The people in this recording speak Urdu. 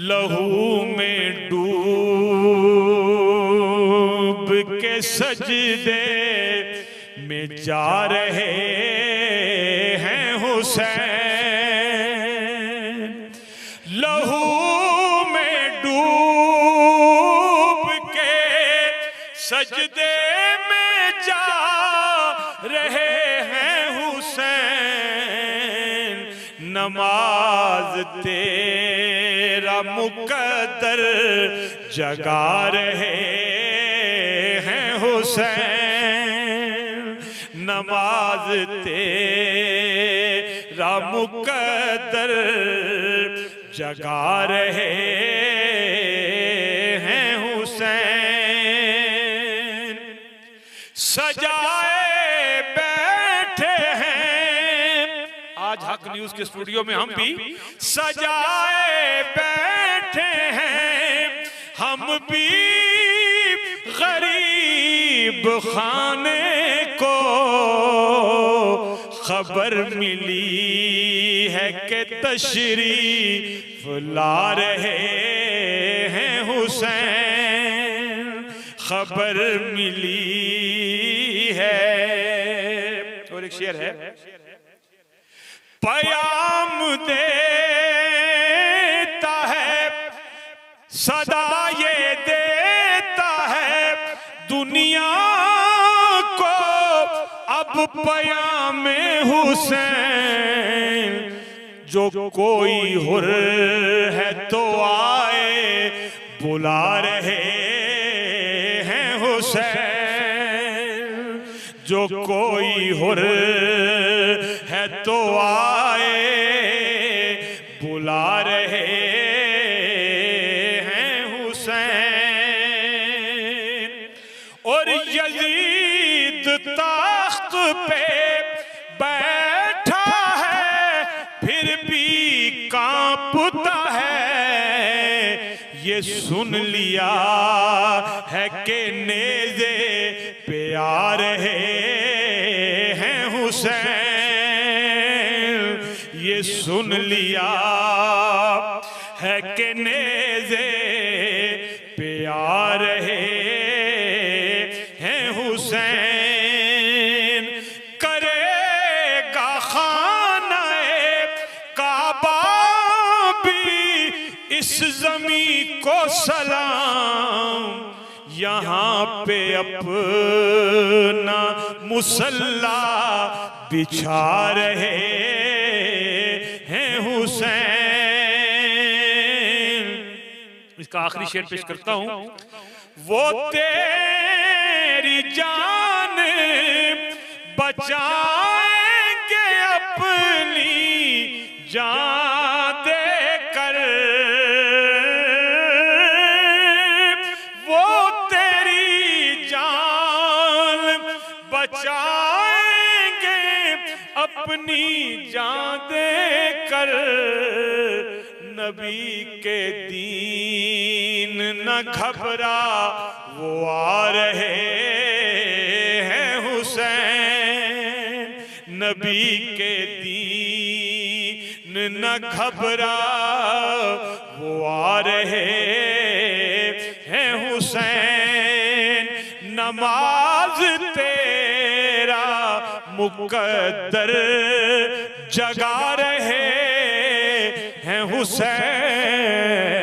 لہو میں ڈوب کے سجدے میں جا رہے ہیں حسین، لہو میں ڈوب کے سجدے میں جا رہے ہیں حسین، نماز تیرا مقدر جگا رہے ہیں حسین، نماز تیرا مقدر جگا رہے ہیں حسین، سجائے بیٹھے ہیں آج حق نیوز کے اسٹوڈیو میں، ہم بھی سجائے بیٹھے ہیں، ہم بھی غریب خانے کو خبر ملی ہے کہ تشریف لا رہے ہیں حسین، خبر ملی ہے۔ اور ایک شعر ہے، پیام دیتا ہے صدا یہ دیتا ہے دنیا کو اب پیام حسین، جو کوئی حر ہے تو آئے بلا رہے ہیں حسین، جو کوئی حر ہے تو آئے بلا رہے ہیں حسین، اور یزید تخت پہ بیٹھا ہے پھر بھی کانپتا ہے، یہ سن لیا ہے کہ نیزے پہ آ رہے ہیں حسین، یہ سن لیا ہے کہ نیزے پہ آ رہے ہیں حسین، کرے گا خانہ کعبہ بھی اس زمین کو سلام، یہاں پہ اپنا مصلی بچھا رہے ہیں حسین۔ اس کا آخری شعر پیش کرتا ہوں، وہ تیری جان بچائیں گے اپنی جان دے کر، وہ تیری جان بچائیں گے اپنی جان دے کر، نبی کے دین نہ گھبرا وہ آ رہے ہیں حسین، نبی کے دین نہ گھبرا وہ آ رہے ہیں حسین، نماز تیرا مقدر جگا رہے ہیں حسین،